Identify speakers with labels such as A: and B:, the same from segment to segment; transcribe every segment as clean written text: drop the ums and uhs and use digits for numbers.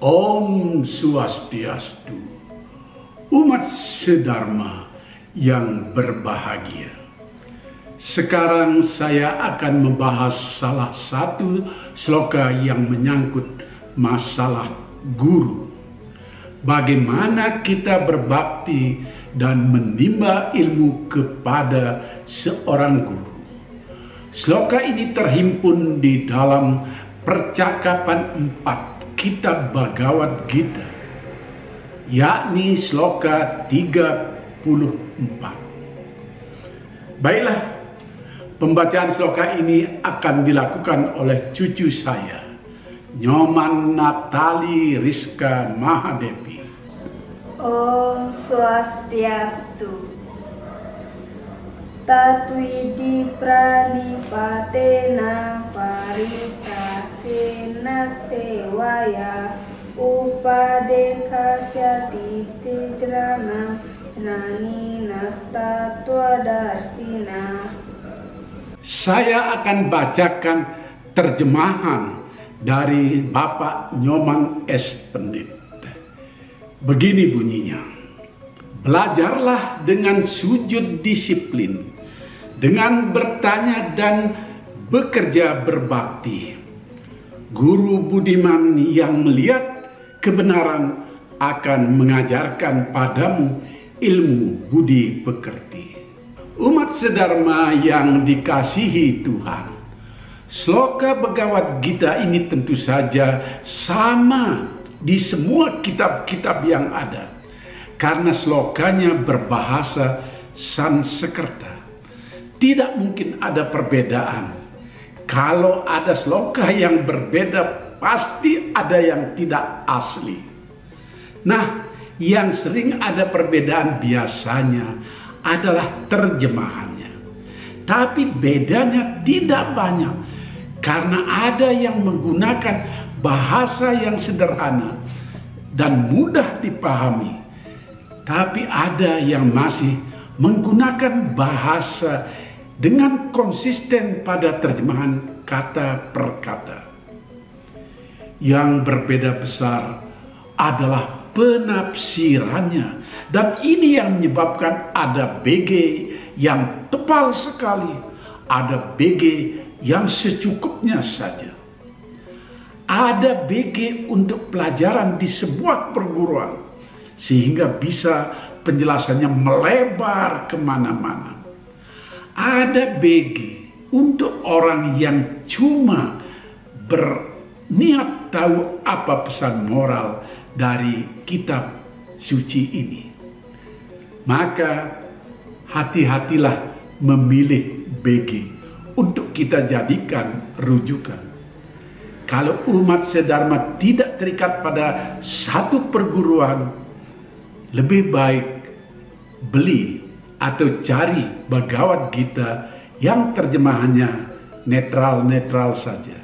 A: Om Swastiastu, umat sedharma yang berbahagia. Sekarang saya akan membahas salah satu sloka yang menyangkut masalah guru. Bagaimana kita berbakti dan menimba ilmu kepada seorang guru. Sloka ini terhimpun di dalam percakapan 4 Kitab Bhagavad Gita, yakni sloka 34. Baiklah, pembacaan sloka ini akan dilakukan oleh cucu saya, Nyoman Natali Rizka Mahadevi.
B: Om Swastiastu. Tatwidi pranipatena paritasena sewaya upadekasyati tijranam jnani nastatwa darsina.
A: Saya akan bacakan terjemahan dari Bapak Nyoman S. Pendit. Begini bunyinya: belajarlah dengan sujud disiplin, dengan bertanya dan bekerja berbakti. Guru budiman yang melihat kebenaran akan mengajarkan padamu ilmu budi pekerti. Umat sedharma yang dikasihi Tuhan, sloka Bhagavad Gita ini tentu saja sama di semua kitab-kitab yang ada, karena slokanya berbahasa Sanskerta. Tidak mungkin ada perbedaan. Kalau ada sloka yang berbeda, pasti ada yang tidak asli. Nah, yang sering ada perbedaan biasanya adalah terjemahannya. Tapi bedanya tidak banyak, karena ada yang menggunakan bahasa yang sederhana dan mudah dipahami. Tapi ada yang masih menggunakan bahasa dengan konsisten pada terjemahan kata per kata. Yang berbeda besar adalah penafsirannya, dan ini yang menyebabkan ada BG yang tebal sekali, ada BG yang secukupnya saja. Ada BG untuk pelajaran di sebuah perguruan, sehingga bisa penjelasannya melebar kemana-mana. Ada BG untuk orang yang cuma berniat tahu apa pesan moral dari kitab suci ini. Maka hati-hatilah memilih BG untuk kita jadikan rujukan. Kalau umat sedharma tidak terikat pada satu perguruan, lebih baik beli atau cari Bhagavad Gita yang terjemahannya netral-netral saja,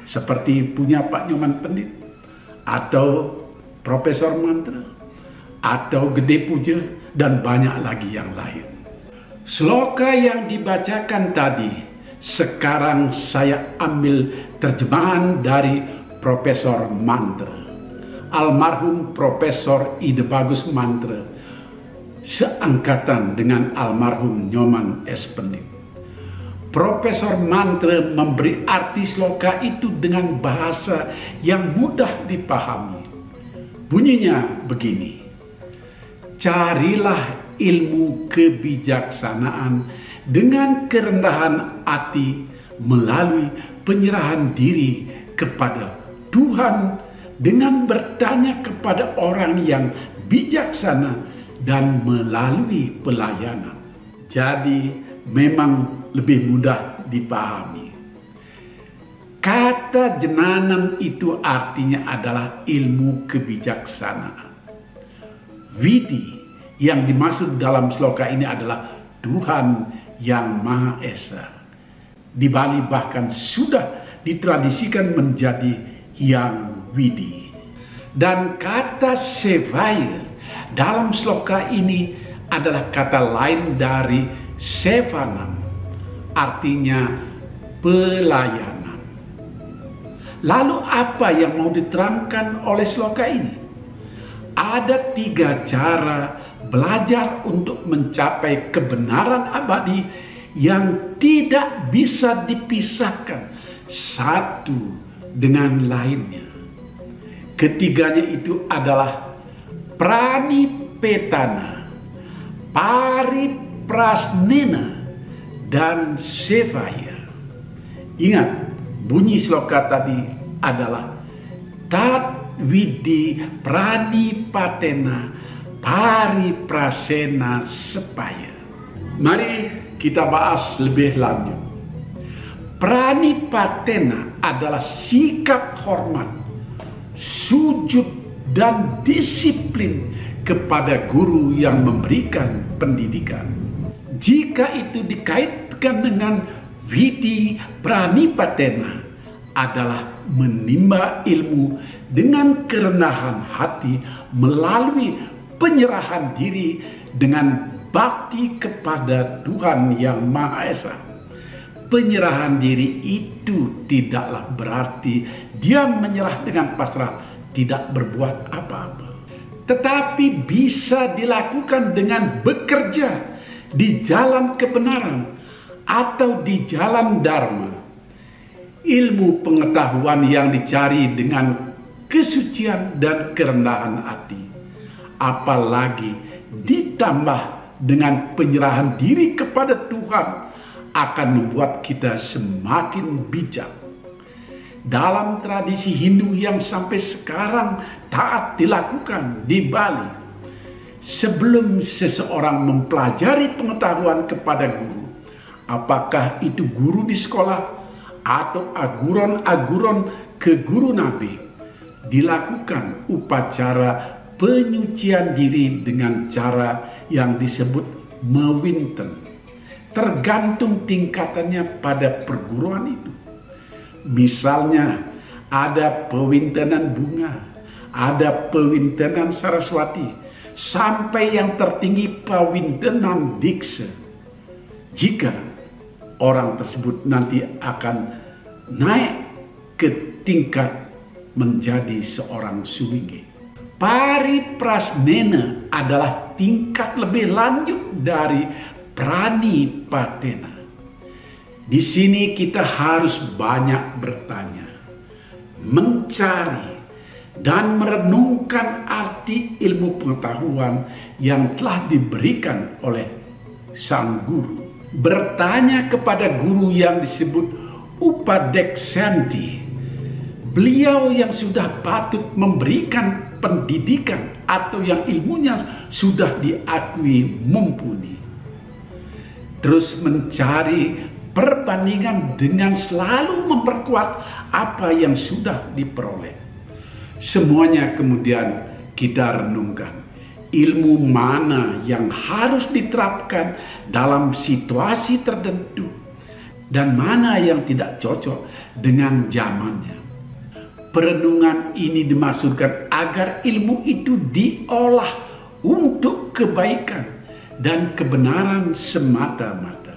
A: seperti punya Pak Nyoman Pendit atau Profesor Mantra atau Gede Puja dan banyak lagi yang lain. Sloka yang dibacakan tadi, sekarang saya ambil terjemahan dari Profesor Mantra, almarhum Profesor Ide Bagus Mantra, seangkatan dengan almarhum Nyoman S. Pendit. Profesor Mantra memberi arti sloka itu dengan bahasa yang mudah dipahami. Bunyinya begini: carilah ilmu kebijaksanaan dengan kerendahan hati melalui penyerahan diri kepada Tuhan, dengan bertanya kepada orang yang bijaksana dan melalui pelayanan. Jadi memang lebih mudah dipahami. Kata jenanam itu artinya adalah ilmu kebijaksanaan. Widi yang dimaksud dalam sloka ini adalah Tuhan yang Maha Esa. Di Bali bahkan sudah ditradisikan menjadi Hyang Widi. Dan kata Sevaya dalam sloka ini adalah kata lain dari Sevanam, artinya pelayanan. Lalu apa yang mau diterangkan oleh sloka ini? Ada 3 cara belajar untuk mencapai kebenaran abadi yang tidak bisa dipisahkan satu dengan lainnya. Ketiganya itu adalah pranipetana, pariprasnena, dan sevaya. Ingat, bunyi sloka tadi adalah tat widi pranipatena pariprasena sepaya. Mari kita bahas lebih lanjut. Pranipatena adalah sikap hormat, sujud, dan disiplin kepada guru yang memberikan pendidikan. Jika itu dikaitkan dengan widi pranipatena, adalah menimba ilmu dengan kerendahan hati melalui penyerahan diri dengan bakti kepada Tuhan Yang Maha Esa. Penyerahan diri itu tidaklah berarti dia menyerah dengan pasrah, tidak berbuat apa-apa. Tetapi bisa dilakukan dengan bekerja di jalan kebenaran atau di jalan dharma. Ilmu pengetahuan yang dicari dengan kesucian dan kerendahan hati, apalagi ditambah dengan penyerahan diri kepada Tuhan, akan membuat kita semakin bijak. Dalam tradisi Hindu yang sampai sekarang taat dilakukan di Bali, sebelum seseorang mempelajari pengetahuan kepada guru, apakah itu guru di sekolah atau aguron-aguron ke guru nabi, dilakukan upacara penyucian diri dengan cara yang disebut mewinten. Tergantung tingkatannya pada perguruan itu. Misalnya ada pewintenan bunga, ada pewintenan Saraswati, sampai yang tertinggi pewintenan diksa. Jika orang tersebut nanti akan naik ke tingkat menjadi seorang suwingi. Pariprasnena adalah tingkat lebih lanjut dari pranipatena. Di sini kita harus banyak bertanya, mencari, dan merenungkan arti ilmu pengetahuan yang telah diberikan oleh sang guru. Bertanya kepada guru yang disebut upadeksanti, beliau yang sudah patut memberikan pendidikan atau yang ilmunya sudah diakui mumpuni. Terus mencari perbandingan dengan selalu memperkuat apa yang sudah diperoleh. Semuanya kemudian kita renungkan. Ilmu mana yang harus diterapkan dalam situasi tertentu dan mana yang tidak cocok dengan zamannya. Perenungan ini dimaksudkan agar ilmu itu diolah untuk kebaikan dan kebenaran semata-mata.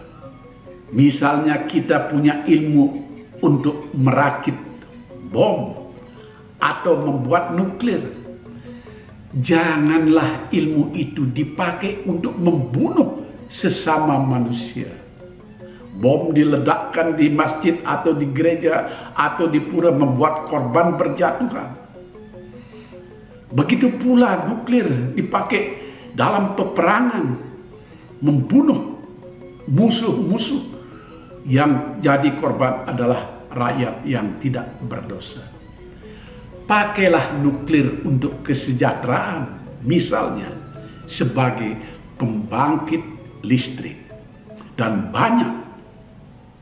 A: Misalnya kita punya ilmu untuk merakit bom atau membuat nuklir. Janganlah ilmu itu dipakai untuk membunuh sesama manusia. Bom diledakkan di masjid atau di gereja atau di pura membuat korban berjatuhan. Begitu pula nuklir dipakai dalam peperangan, membunuh musuh-musuh, yang jadi korban adalah rakyat yang tidak berdosa. Pakailah nuklir untuk kesejahteraan, misalnya sebagai pembangkit listrik, dan banyak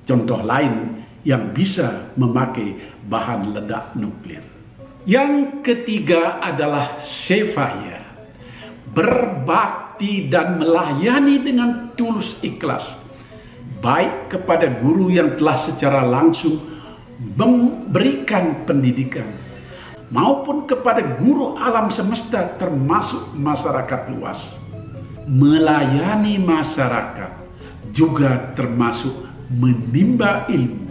A: contoh lain yang bisa memakai bahan ledak nuklir. Yang ketiga adalah sevaya, berbakti dan melayani dengan tulus ikhlas, baik kepada guru yang telah secara langsung memberikan pendidikan, maupun kepada guru alam semesta termasuk masyarakat luas. Melayani masyarakat juga termasuk menimba ilmu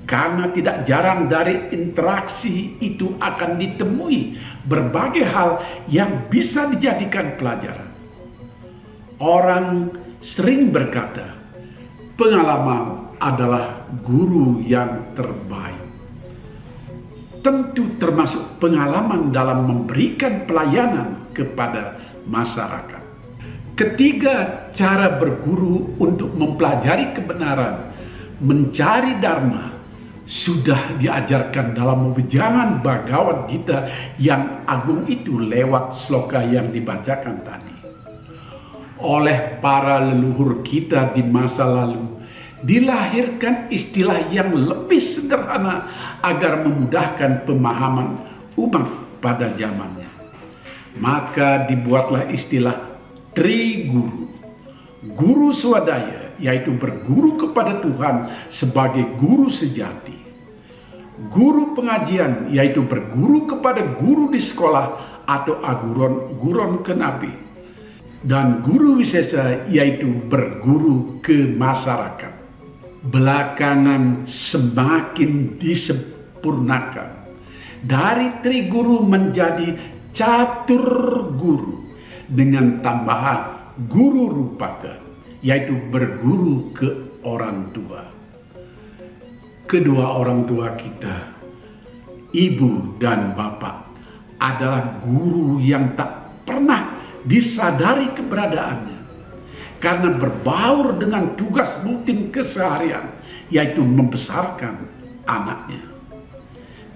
A: Karena tidak jarang dari interaksi itu akan ditemui berbagai hal yang bisa dijadikan pelajaran. Orang sering berkata, pengalaman adalah guru yang terbaik. Tentu termasuk pengalaman dalam memberikan pelayanan kepada masyarakat. Ketiga cara berguru untuk mempelajari kebenaran, mencari dharma, sudah diajarkan dalam wejangan Bhagavad Gita yang agung itu lewat sloka yang dibacakan tadi. Oleh para leluhur kita di masa lalu, dilahirkan istilah yang lebih sederhana agar memudahkan pemahaman umat pada zamannya. Maka dibuatlah istilah Triguru. Guru swadaya, yaitu berguru kepada Tuhan sebagai guru sejati. Guru pengajian, yaitu berguru kepada guru di sekolah atau guron kenapi. Dan guru wisesa, yaitu berguru ke masyarakat. Belakangan semakin disempurnakan. Dari Triguru menjadi Catur Guru dengan tambahan Guru Rupaka, yaitu berguru ke orang tua. Kedua orang tua kita, ibu dan bapak, adalah guru yang tak pernah disadari keberadaannya karena berbaur dengan tugas rutin keseharian, yaitu membesarkan anaknya.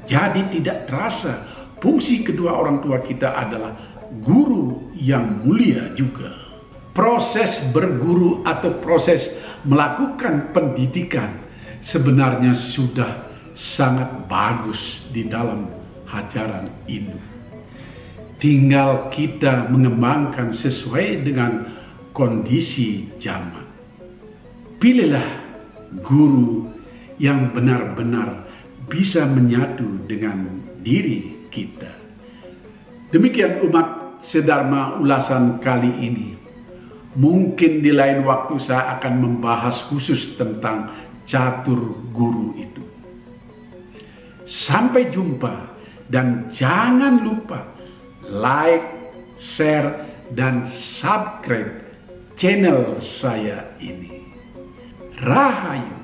A: Jadi tidak terasa fungsi kedua orang tua kita adalah guru yang mulia juga. Proses berguru atau proses melakukan pendidikan sebenarnya sudah sangat bagus di dalam ajaran ini. Tinggal kita mengembangkan sesuai dengan kondisi zaman. Pilihlah guru yang benar-benar bisa menyatu dengan diri kita. Demikian umat sedharma ulasan kali ini. Mungkin di lain waktu saya akan membahas khusus tentang catur guru itu. Sampai jumpa dan jangan lupa like, share, dan subscribe channel saya ini. Rahayu,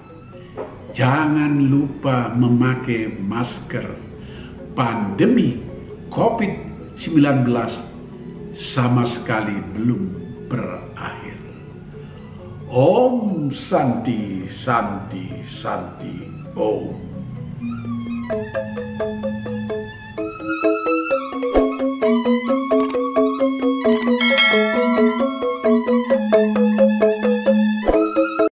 A: jangan lupa memakai masker. Pandemi COVID-19 sama sekali belum berakhir. Om Santi, Santi, Santi, Om.